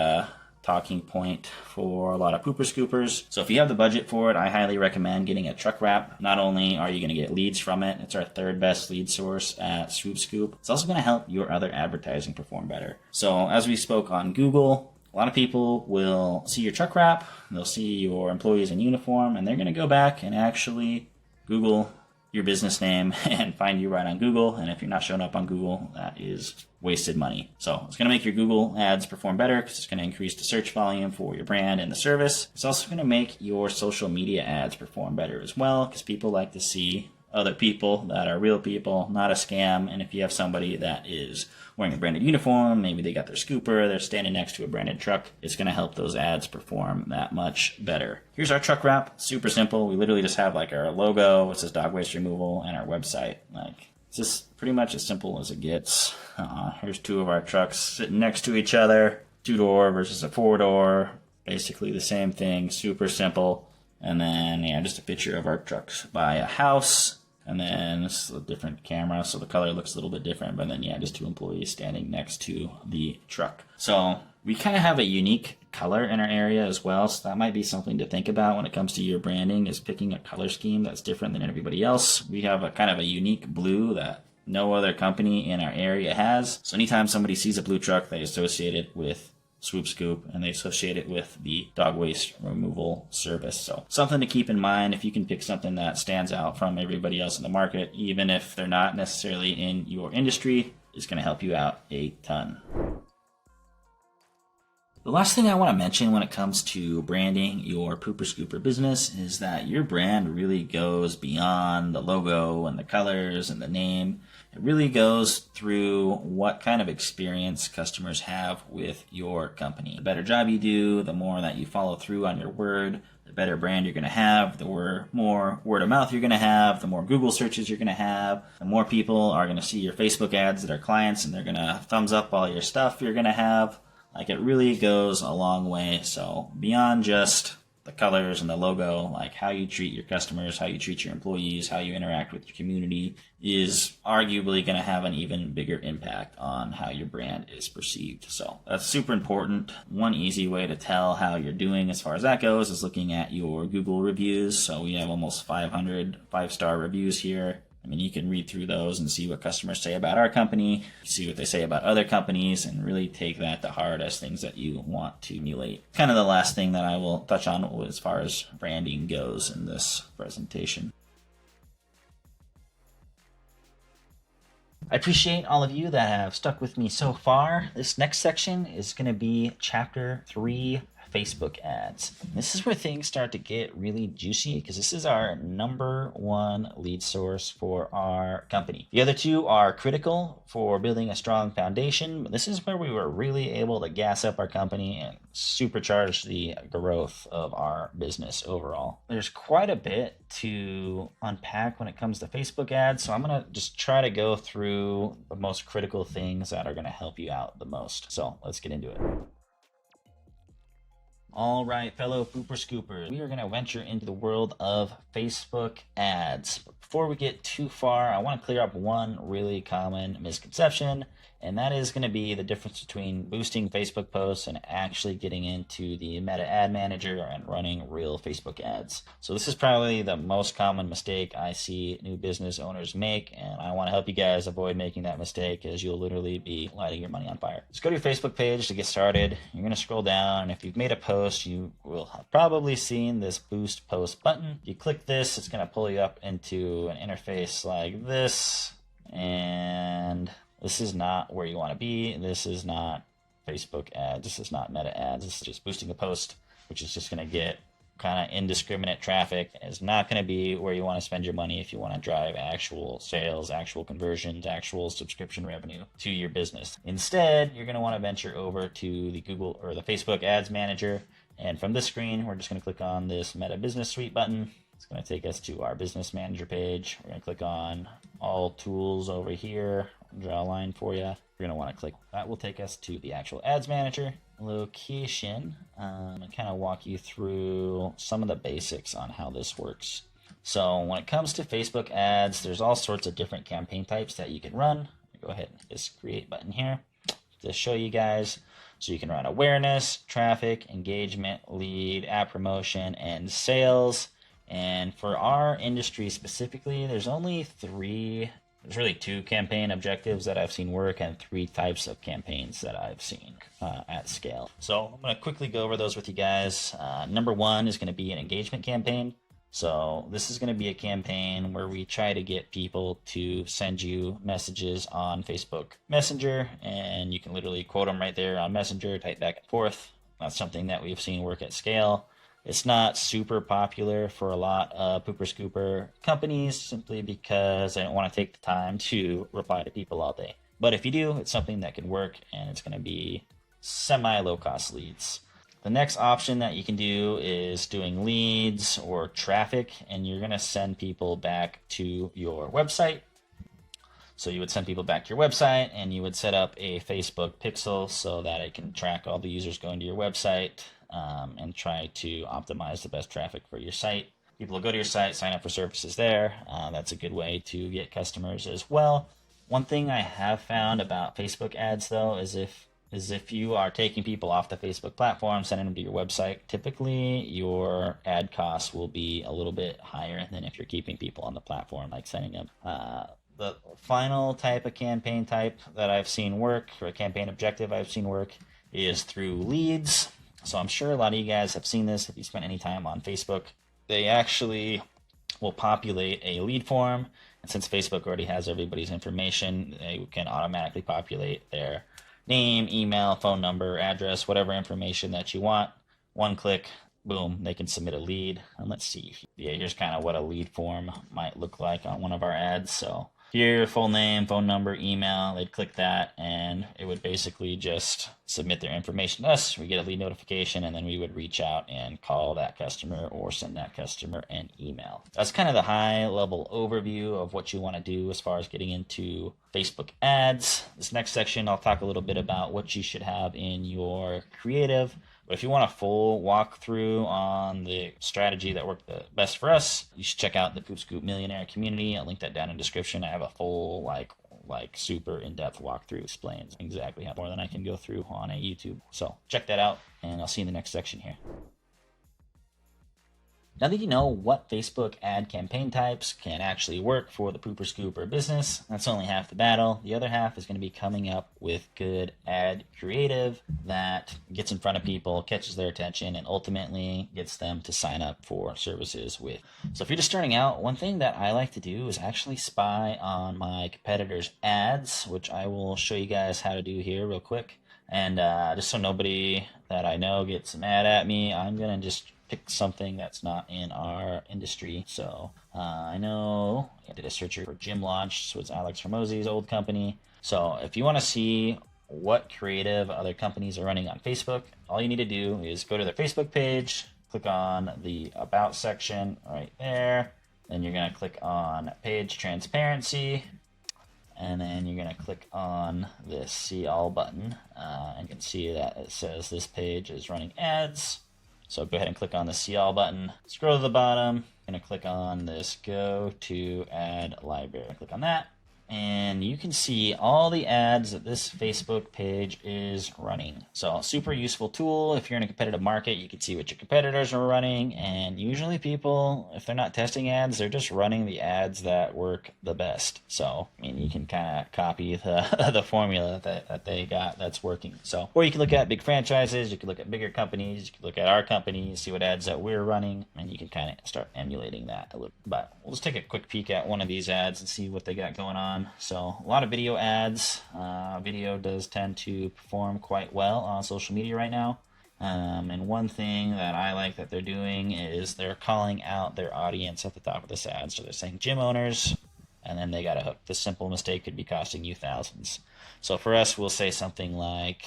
talking point for a lot of pooper scoopers. So if you have the budget for it, I highly recommend getting a truck wrap. Not only are you going to get leads from it, it's our third best lead source at Poop Scoop. It's also going to help your other advertising perform better. So as we spoke on Google, a lot of people will see your truck wrap, they'll see your employees in uniform, and they're going to go back and actually Google your business name and find you right on Google. And if you're not showing up on Google, that is wasted money. So it's going to make your Google ads perform better because it's going to increase the search volume for your brand and the service. It's also going to make your social media ads perform better as well, because people like to see other people that are real people, not a scam. And if you have somebody that is wearing a branded uniform, maybe they got their scooper, they're standing next to a branded truck, it's going to help those ads perform that much better. Here's our truck wrap. Super simple. We literally just have like our logo, it says dog waste removal, and our website. Like, it's just pretty much as simple as it gets. Here's two of our trucks sitting next to each other, 2-door versus a 4-door, basically the same thing, super simple. And then, yeah, just a picture of our trucks by a house. And then this is a different camera, so the color looks a little bit different. But then, yeah, just two employees standing next to the truck. So we kind of have a unique color in our area as well. So that might be something to think about when it comes to your branding, is picking a color scheme that's different than everybody else. We have a kind of a unique blue that no other company in our area has. So anytime somebody sees a blue truck, they associate it with Poop Scoop, and they associate it with the dog waste removal service. So something to keep in mind. If you can pick something that stands out from everybody else in the market, even if they're not necessarily in your industry, it's going to help you out a ton. The last thing I want to mention when it comes to branding your pooper scooper business is that your brand really goes beyond the logo and the colors and the name. It really goes through what kind of experience customers have with your company. The better job you do, the more that you follow through on your word, the better brand you're going to have, the more word of mouth you're going to have, the more Google searches you're going to have, the more people are going to see your Facebook ads that are clients, and they're going to thumbs up all your stuff you're going to have. Like, it really goes a long way. So beyond just the colors and the logo, like how you treat your customers, how you treat your employees, how you interact with your community is arguably going to have an even bigger impact on how your brand is perceived. So that's super important. One easy way to tell how you're doing as far as that goes is looking at your Google reviews. So we have almost 500 5-star reviews here. I mean, you can read through those and see what customers say about our company, see what they say about other companies, and really take that to heart as things that you want to emulate. Kind of the last thing that I will touch on as far as branding goes in this presentation. I appreciate all of you that have stuck with me so far. This next section is going to be Chapter 3, Facebook ads. This is where things start to get really juicy, because this is our number one lead source for our company. The other two are critical for building a strong foundation, but this is where we were really able to gas up our company and supercharge the growth of our business overall. There's quite a bit to unpack when it comes to Facebook ads, so I'm going to just try to go through the most critical things that are going to help you out the most. So let's get into it. All right, fellow pooper scoopers, we are going to venture into the world of Facebook ads. But before we get too far, I want to clear up one really common misconception, And that is going to be the difference between boosting Facebook posts and actually getting into the Meta Ad Manager and running real Facebook ads. So this is probably the most common mistake I see new business owners make, and I want to help you guys avoid making that mistake, as you'll literally be lighting your money on fire. Just go to your Facebook page to get started. You're going to scroll down, and if you've made a post, you will have probably seen this Boost Post button. If you click this, it's going to pull you up into an interface like this, and this is not where you want to be. This is not Facebook ads. This is not Meta ads. This is just boosting a post, which is just going to get kind of indiscriminate traffic. It's not going to be where you want to spend your money if you want to drive actual sales, actual conversions, actual subscription revenue to your business. Instead, you're going to want to venture over to the Google or the Facebook Ads Manager. And from this screen, we're just going to click on this Meta Business Suite button. It's going to take us to our Business Manager page. We're going to click on All Tools over here. I'll draw a line for you. You're going to want to click. That will take us to the actual Ads Manager location. And kind of walk you through some of the basics on how this works. So when it comes to Facebook ads, there's all sorts of different campaign types that you can run. Go ahead and hit this Create button here to show you guys. So you can run awareness, traffic, engagement, lead, app promotion, and sales. And for our industry specifically, there's really two campaign objectives that I've seen work and three types of campaigns that I've seen at scale. So I'm going to quickly go over those with you guys. Number one is going to be an engagement campaign. So this is going to be a campaign where we try to get people to send you messages on Facebook Messenger, and you can literally quote them right there on Messenger, type back and forth. That's something that we've seen work at scale. It's not super popular for a lot of pooper scooper companies simply because they don't want to take the time to reply to people all day. But if you do, it's something that can work, and it's going to be semi-low cost leads. The next option that you can do is doing leads or traffic, and you're going to send people back to your website. So you would send people back to your website, and you would set up a Facebook pixel so that it can track all the users going to your website, and try to optimize the best traffic for your site. People will go to your site, sign up for services there. That's a good way to get customers as well. One thing I have found about Facebook ads, though, is if you are taking people off the Facebook platform, sending them to your website, typically your ad costs will be a little bit higher than if you're keeping people on the platform, like sending them. The final type of campaign type that I've seen work, or a campaign objective I've seen work, is through leads. So I'm sure a lot of you guys have seen this if you spent any time on Facebook. They actually will populate a lead form, and since Facebook already has everybody's information, they can automatically populate their name, email, phone number, address, whatever information that you want. One click, boom, they can submit a lead. And let's see. Yeah, here's kind of what a lead form might look like on one of our ads. So here, full name, phone number, email, they'd click that, and it would basically just submit their information to us. We get a lead notification, and then we would reach out and call that customer or send that customer an email. That's kind of the high-level overview of what you want to do as far as getting into Facebook ads. This next section, I'll talk a little bit about what you should have in your creative. But if you want a full walkthrough on the strategy that worked the best for us, you should check out the Poop Scoop Millionaire community. I'll link that down in the description. I have a full, like super in-depth walkthrough, explains exactly how more than I can go through on a YouTube. So check that out, and I'll see you in the next section here. Now that you know what Facebook ad campaign types can actually work for the pooper scooper business, that's only half the battle. The other half is going to be coming up with good ad creative that gets in front of people, catches their attention, and ultimately gets them to sign up for services with. So if you're just starting out, one thing that I like to do is actually spy on my competitors' ads, which I will show you guys how to do here real quick. And just so nobody that I know gets mad at me, I'm going to just pick something that's not in our industry. So I know I did a search here for Gym Launch, so it's Alex Hormozzi's old company. So if you want to see what creative other companies are running on Facebook, all you need to do is go to their Facebook page, click on the About section right there, then you're going to click on Page Transparency, and then you're going to click on this See All button, and you can see that it says this page is running ads. So go ahead and click on the See All button. Scroll to the bottom. I'm going to click on this Go to Ad Library. Click on that. and you can see all the ads that this Facebook page is running. So super useful tool. If you're in a competitive market, you can see what your competitors are running. And usually people, if they're not testing ads, they're just running the ads that work the best. So, I mean, you can kind of copy the, the formula that they got that's working. So, or you can look at big franchises, you can look at bigger companies, you can look at our company, see what ads that we're running, and you can kind of start emulating that a little. But we'll just take a quick peek at one of these ads and see what they got going on. So a lot of video ads. Video does tend to perform quite well on social media right now. And one thing that I like that they're doing is they're calling out their audience at the top of this ad. So they're saying gym owners, and then they got a hook. This simple mistake could be costing you thousands. So for us, we'll say something like,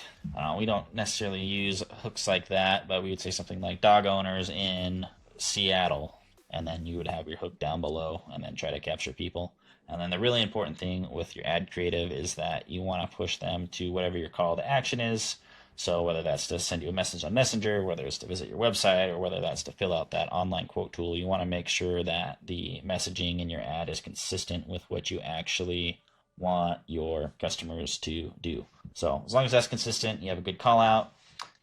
we don't necessarily use hooks like that, but we would say something like dog owners in Seattle, and then you would have your hook down below and then try to capture people. And then the really important thing with your ad creative is that you want to push them to whatever your call to action is. So whether that's to send you a message on Messenger, whether it's to visit your website, or whether that's to fill out that online quote tool, you want to make sure that the messaging in your ad is consistent with what you actually want your customers to do. So as long as that's consistent, you have a good call out,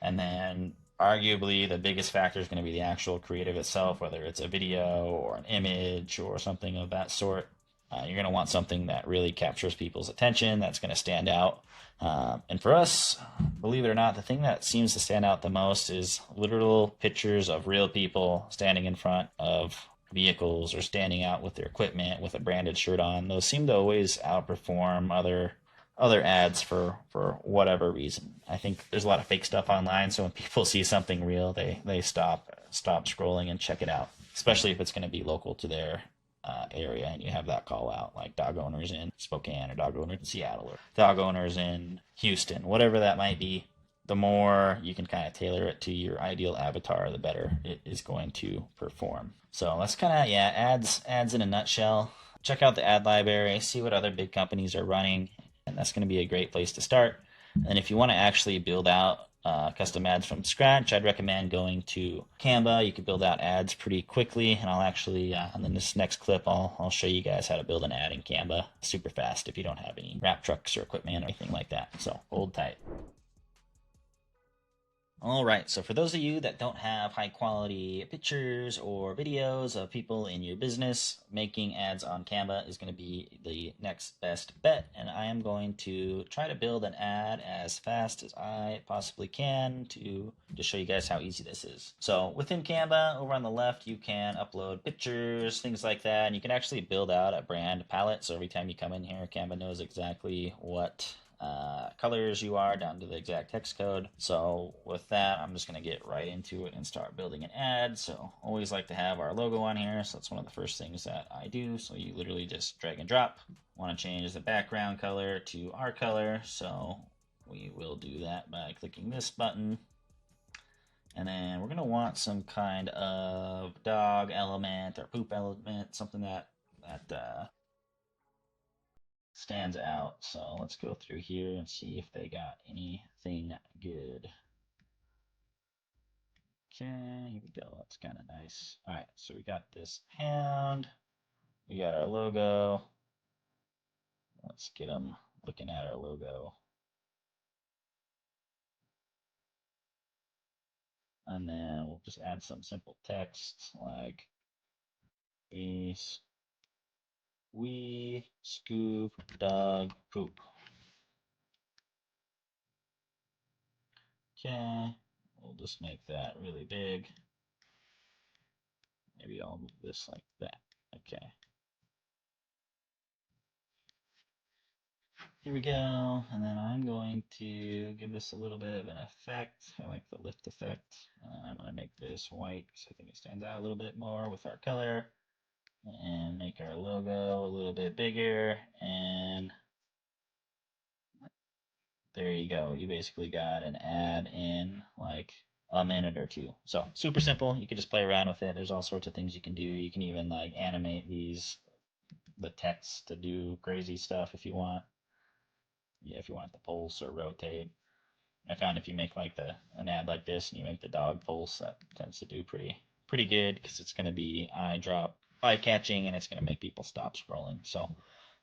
and then arguably the biggest factor is going to be the actual creative itself, whether it's a video or an image or something of that sort. You're going to want something that really captures people's attention, that's going to stand out. And for us, believe it or not, the thing that seems to stand out the most is literal pictures of real people standing in front of vehicles or standing out with their equipment with a branded shirt on. Those seem to always outperform other ads for whatever reason. I think there's a lot of fake stuff online, so when people see something real, they stop scrolling and check it out, especially if it's going to be local to their area and you have that call out, like dog owners in Spokane or dog owners in Seattle or dog owners in Houston, whatever that might be. The more you can kind of tailor it to your ideal avatar, the better it is going to perform. So that's kind of, yeah, ads in a nutshell. Check out the ad library, see what other big companies are running, and that's going to be a great place to start. And if you want to actually build out custom ads from scratch, I'd recommend going to Canva. You can build out ads pretty quickly, and I'll actually, in this next clip, I'll show you guys how to build an ad in Canva super fast if you don't have any wrap trucks or equipment or anything like that. So hold tight. All right, so for those of you that don't have high quality pictures or videos of people in your business, making ads on Canva is going to be the next best bet. And I am going to try to build an ad as fast as I possibly can to show you guys how easy this is. So within Canva, over on the left, you can upload pictures, things like that, and you can actually build out a brand palette. So every time you come in here, Canva knows exactly what colors you are down to the exact text code. So with that, I'm just going to get right into it and start building an ad. So always like to have our logo on here. So that's one of the first things that I do. So you literally just drag and drop. Want to change the background color to our color. So we will do that by clicking this button. And then we're going to want some kind of dog element or poop element, something that stands out. So let's go through here and see if they got anything good. Okay, here we go. That's kind of nice. All right, so we got this hound. We got our logo. Let's get them looking at our logo. And then we'll just add some simple text like we scoop dog poop. Okay, we'll just make that really big. Maybe I'll move this like that. Okay. Here we go, and then I'm going to give this a little bit of an effect. I like the lift effect. I'm going to make this white because I think it stands out a little bit more with our color, and make our logo a little bit bigger, and there you go. You basically got an ad in like a minute or two. So super simple. You can just play around with it. There's all sorts of things you can do. You can even like animate the text to do crazy stuff if you want. Yeah, if you want the pulse or rotate. I found if you make like an ad like this and you make the dog pulse, that tends to do pretty good because it's going to be eye catching, and it's going to make people stop scrolling. So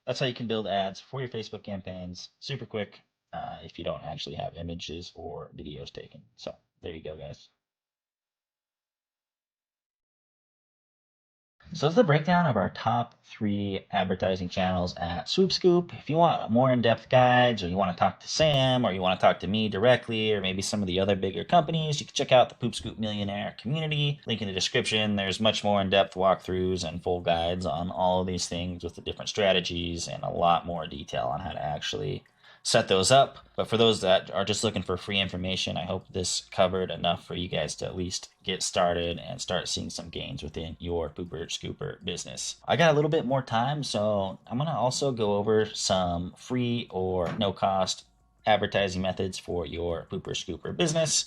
That's how you can build ads for your Facebook campaigns super quick if you don't actually have images or videos taken. So there you go, guys. So that's the breakdown of our top 3 advertising channels at Swoop Scoop. If you want more in-depth guides, or you want to talk to Sam, or you want to talk to me directly, or maybe some of the other bigger companies, you can check out the Poop Scoop Millionaire community. Link in the description. There's much more in-depth walkthroughs and full guides on all of these things with the different strategies and a lot more detail on how to actually set those up. But for those that are just looking for free information, I hope this covered enough for you guys to at least get started and start seeing some gains within your pooper scooper business. I got a little bit more time, so I'm going to also go over some free or no cost advertising methods for your pooper scooper business.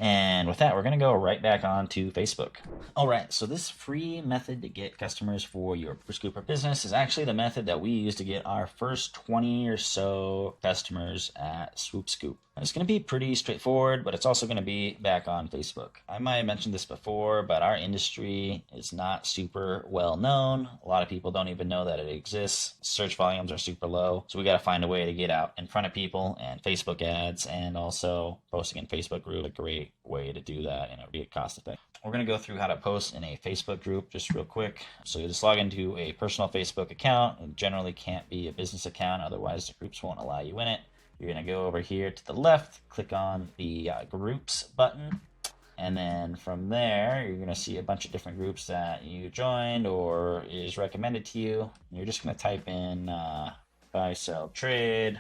And with that, we're going to go right back on to Facebook. All right, so this free method to get customers for your Pooper Scooper business is actually the method that we use to get our first 20 or so customers at Swoop Scoop. It's going to be pretty straightforward, but it's also going to be back on Facebook. I might have mentioned this before, but our industry is not super well known. A lot of people don't even know that it exists. Search volumes are super low, so we got to find a way to get out in front of people, and Facebook ads and also posting in Facebook group a great way to do that, and it'll be cost effective. We're going to go through how to post in a Facebook group just real quick. So you just log into a personal Facebook account. It generally can't be a business account, otherwise the groups won't allow you in it. You're going to go over here to the left, click on the groups button, and then from there you're going to see a bunch of different groups that you joined or is recommended to you. You're just going to type in buy, sell, trade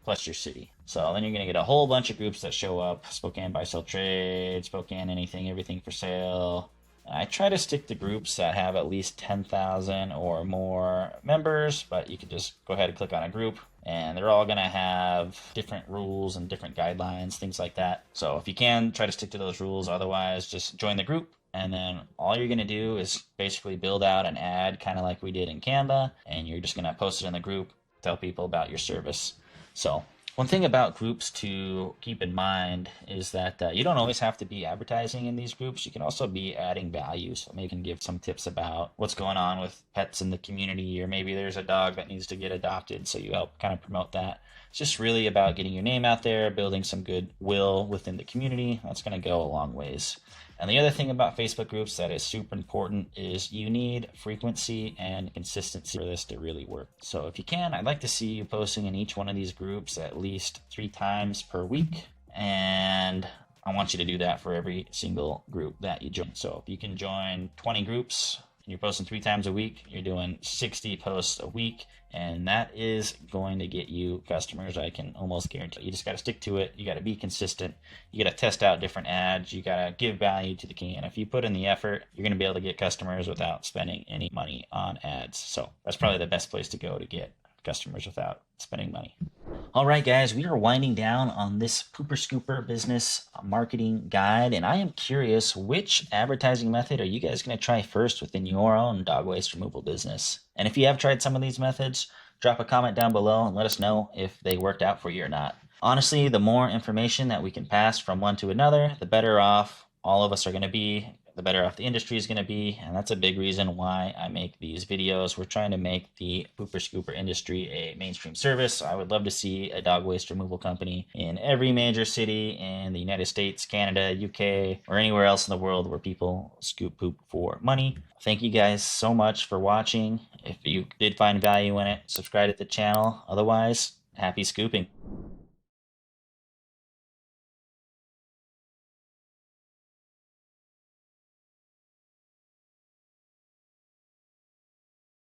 plus your city. So then you're going to get a whole bunch of groups that show up: Spokane buy, sell, trade, Spokane anything, everything for sale. I try to stick to groups that have at least 10,000 or more members, but you can just go ahead and click on a group, and they're all going to have different rules and different guidelines, things like that. So if you can, try to stick to those rules. Otherwise, just join the group, and then all you're going to do is basically build out an ad, kind of like we did in Canva, and you're just going to post it in the group, tell people about your service. So one thing about groups to keep in mind is that you don't always have to be advertising in these groups. You can also be adding value. So maybe you can give some tips about what's going on with pets in the community, or maybe there's a dog that needs to get adopted, so you help kind of promote that. It's just really about getting your name out there, building some goodwill within the community. That's going to go a long ways. And the other thing about Facebook groups that is super important is you need frequency and consistency for this to really work. So if you can, I'd like to see you posting in each one of these groups at least 3 times per week. And I want you to do that for every single group that you join. So if you can join 20 groups, you're posting 3 times a week, you're doing 60 posts a week, and that is going to get you customers, I can almost guarantee. You just got to stick to it. You got to be consistent. You got to test out different ads. You got to give value to the community. And if you put in the effort, you're going to be able to get customers without spending any money on ads. So that's probably the best place to go to get customers without spending money. All right, guys, we are winding down on this Pooper Scooper business marketing guide, and I am curious, which advertising method are you guys going to try first within your own dog waste removal business? And if you have tried some of these methods, drop a comment down below and let us know if they worked out for you or not. Honestly, the more information that we can pass from one to another, the better off all of us are going to be, the better off the industry is going to be, and that's a big reason why I make these videos. We're trying to make the Pooper Scooper industry a mainstream service. I would love to see a dog waste removal company in every major city in the United States, Canada, UK, or anywhere else in the world where people scoop poop for money. Thank you guys so much for watching. If you did find value in it, subscribe to the channel. Otherwise, happy scooping.